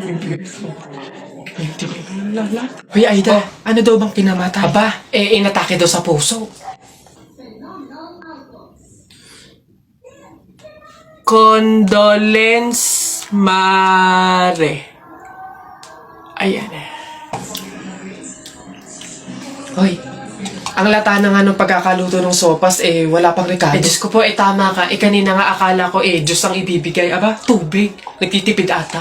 Hindi ko nalala. Hoy, Aida, ano daw bang kinamatay? Aba, inatake daw sa puso. Condolence Mare. Ayan eh. Hoy, ang lata na nga nung pagkakaluto ng sopas, wala pang rekado. Diyos ko po, tama ka. Kanina nga akala ko, Diyos ang ibibigay. Aba, tubig. Nagtitipid ata.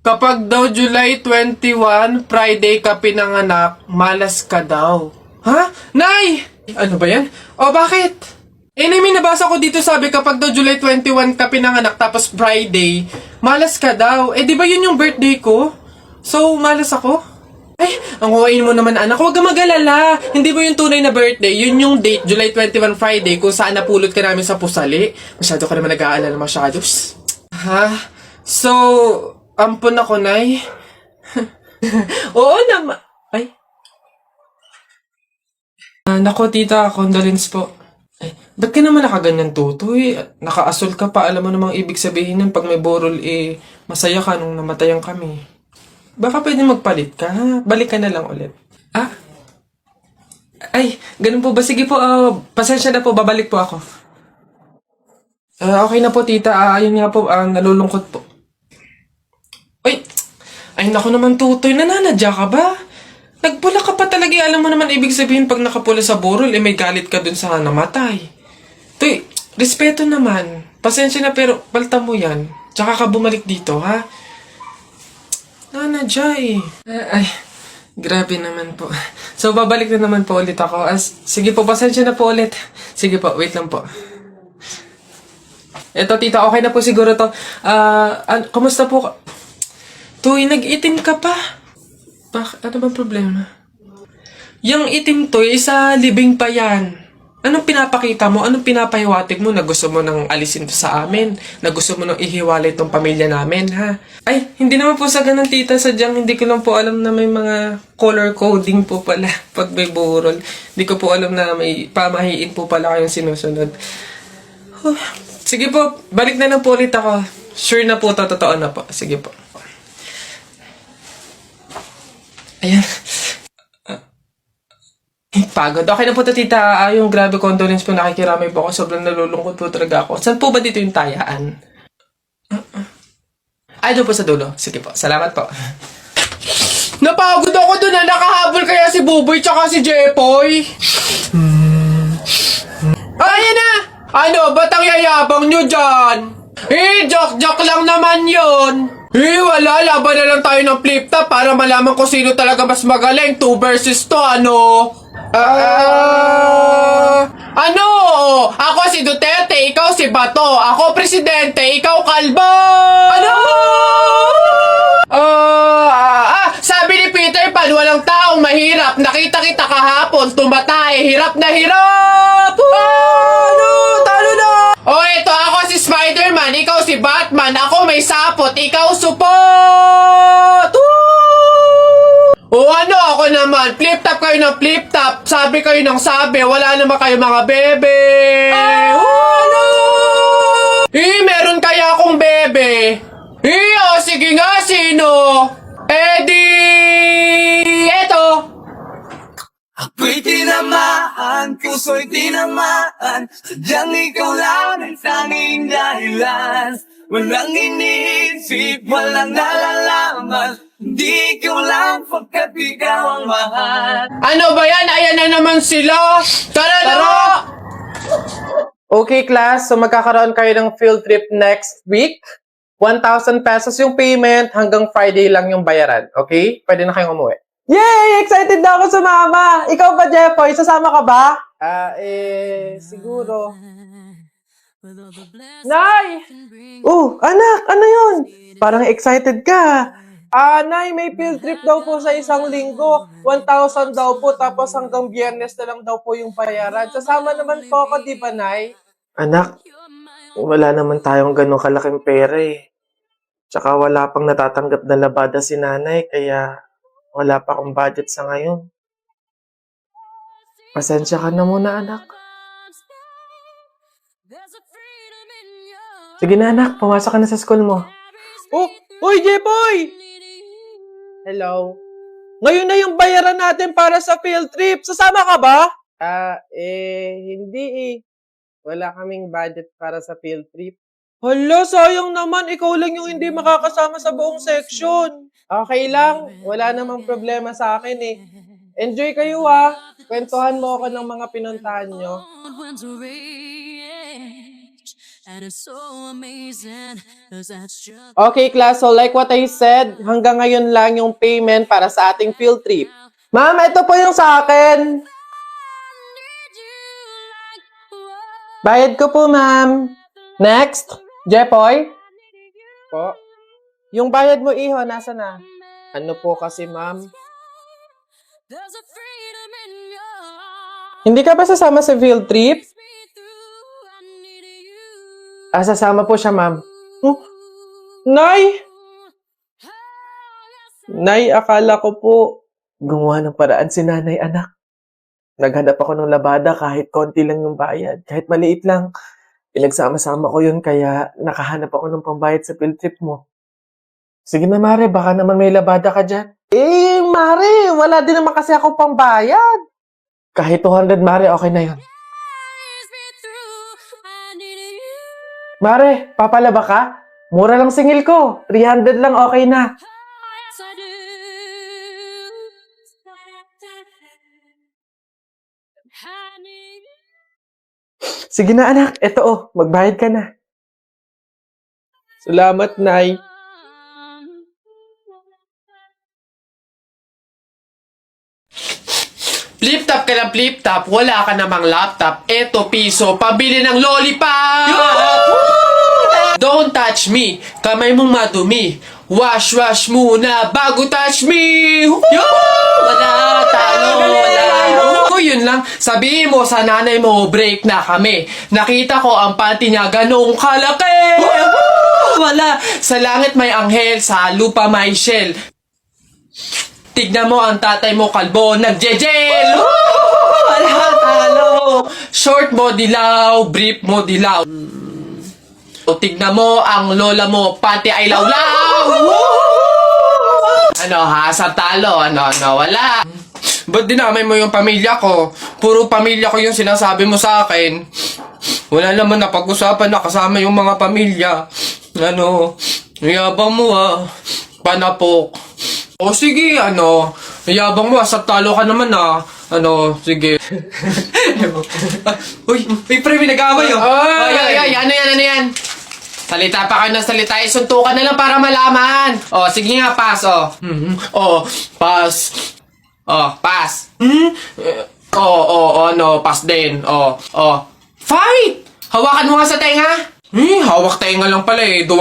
Kapag daw July 21, Friday ka pinanganak, malas ka daw. Ha? Nay! Ano ba yan? O, bakit? May nabasa ko dito sabi kapag daw July 21 ka pinanganak tapos Friday, malas ka daw. Di ba yun yung birthday ko? So, malas ako? Ang huwain mo naman anak, huwag ka mag-alala. Hindi mo yung tunay na birthday, yun yung date, July 21 Friday, kung saan napulot ka namin sa pusali. Masyado ka naman nag-aalala masyados. Ha? So, ampun ako, Nay. Oo naman. Ay. Nako, tita, condolence po. Ba't ka naman nakaganyan, tutoy? Nakaasol ka pa, alam mo namang ibig sabihin nun pag may borol, masaya ka nung namatayan kami. Baka pwede magpalit ka, ha? Balik ka na lang ulit. Ay, ganun po ba? Sige po, pasensya na po, babalik po ako. Okay na po, tita. Ayun nga po, nalulungkot po. Ay, naku naman, tutoy, nananadya ka ba? Nagpula ka pa talaga, alam mo naman ibig sabihin pag nakapula sa burol, may galit ka dun sa namatay. Tuy, respeto naman. Pasensya na pero palta mo yan. Tsaka ka bumalik dito, ha? Nanadya Ay, grabe naman po. So, babalik na naman po ulit ako. Sige po, pasensya na po ulit. Sige po, wait lang po. Eto, tita, okay na po siguro to. Kumusta po? Tuy, nag-itim ka pa. Ano bang problema? Yung itim to, sa libing pa yan. Anong pinapakita mo? Anong pinapahiwatig mo na gusto mo nang alisin to sa amin? Na gusto mo nang ihiwalay tong pamilya namin, ha? Ay, hindi naman po sa ganun, tita. Sadyang hindi ko lang po alam na may mga color coding po pala pag may burol. Hindi ko po alam na may pamahiin po pala kayong sinusunod. Sige po, balik na lang po ulit ako. Sure na po, totoo na po. Sige po. Ayan. Pagod. Okay na po to, tita. Yung grabe condolence po, nakikiramay po ako. Sobrang nalulungkot po talaga ako. Saan po ba dito yung tayaan? Doon po sa dulo. Sige po. Salamat po. Napagod ako doon na nakahabol kaya si Buboy tsaka si Jepoy. Ayan na! Ano? Ba't ang yayabang nyo dyan? Joke lang naman yun. Wala. Laban na lang tayo ng flip-top para malaman ko sino talaga mas magaling. 2 versus 2, ano? Ano? Ako si Duterte, ikaw si Bato. Ako presidente, ikaw kalbo. Ano? Sabi ni Peter Pan, walang taong mahirap. Nakita kita kahapon, tumatay. Hirap na hirap. Talo na. Ito ako si Spider-Man, ikaw si Batman. Ako may sapot, ikaw supot. Ano ako naman? Flip-top kayo ng flip-top. Sabi kayo ng sabi. Wala naman kayo mga bebe. Ano? Meron kaya akong bebe. Sige nga, sino? Eto. Ako'y tinamaan, puso'y tinamaan. Sadyang ikaw lang ang tanging dahilan. Walang iniisip, walang nalalaman. Hindi ikaw lang pagkat ikaw ang mahal. Ano ba yan? Ayan na naman sila. Tara! Okay, class. So, magkakaroon kayo ng field trip next week. 1,000 pesos yung payment. Hanggang Friday lang yung bayaran. Okay? Pwede na kayong umuwi. Yay! Excited na ako sumama! Ikaw ba, Jeffoy? Sasama ka ba? Siguro. Nay! Anak! Ano yun? Parang excited ka. Nay, may field trip daw po sa isang linggo. 1,000 daw po, tapos hanggang Biyernes na lang daw po yung bayaran. Sasama naman po ako, di ba, Nay? Anak, wala naman tayong ganong kalaking pera Tsaka wala pang natatanggap na labada si nanay, kaya wala pa akong budget sa ngayon. Pasensya ka na muna, anak. Sige na anak, pumasok ka na sa school mo. Oh, uy, Jepoy! Hello. Ngayon na yung bayaran natin para sa field trip. Sasama ka ba? Hindi eh. Wala kaming budget para sa field trip. Hala, sayang naman. Ikaw lang yung hindi makakasama sa buong section. Okay lang. Wala namang problema sa akin eh. Enjoy kayo ah. Kwentuhan mo ako ng mga pinuntahan nyo. Okay, class. So like what I said, hanggang ngayon lang yung payment para sa ating field trip. Ma'am, ito po yung sa akin. Bayad ko po, ma'am. Next. Jepoy? Po? Yung bayad mo, iho, nasa na? Ano po kasi, ma'am? Hindi ka ba sasama sa field trip? Sasama po siya, ma'am. Huh? Nay! Nay, akala ko po gumawa ng paraan si nanay, anak. Naghanap ako ng labada kahit konti lang yung bayad. Kahit maliit lang. Pinagsama-sama ko yun kaya nakahanap ako ng pambayad sa field trip mo. Sige na, Mare. Baka naman may labada ka dyan. Mare. Wala din naman kasi ako pambayad. Kahit 200, Mare. Okay na yun. Mare, papalaba ka? Mura lang singil ko. 300 lang, okay na. Sige na, anak. Eto, magbayad ka na. Salamat, Nay. Flip-top ka ng flip-top, wala ka namang laptop. Eto, piso, pabili ng lollipop! Don't touch me, kamay mong madumi. Wash muna bago touch me! Wala, talo, wala. Yun lang, sabihin mo sa nanay mo, break na kami. Nakita ko ang panty niya ganong kalaki! Wala, sa langit may anghel, sa lupa may shell. Tignan mo ang tatay mo kalbo, nagje-jail! Wala, talo! Short mo dilaw, brief mo dilaw. O tignan mo ang lola mo, pati ay lawlaw! Ano ha, sa talo, ano, wala. Ba't dinamay mo yung pamilya ko? Puro pamilya ko yung sinasabi mo sa akin. Wala naman na pag-usapan na kasama yung mga pamilya. Ano, yabang mo ah, panapok. O sige, ano, yabang mo, sa talo ka naman ah. Ano, sige. Uy, pre, may nag-away oh. Ay, ano yan? Salita pa kayo ng salita, isuntukan na lang para malaman. O, sige nga, pass, o. O, pass. O, pass. Ano, pass din. O, fight! Hawakan mo nga sa tenga. Hawak tenga lang pala eh. Duwag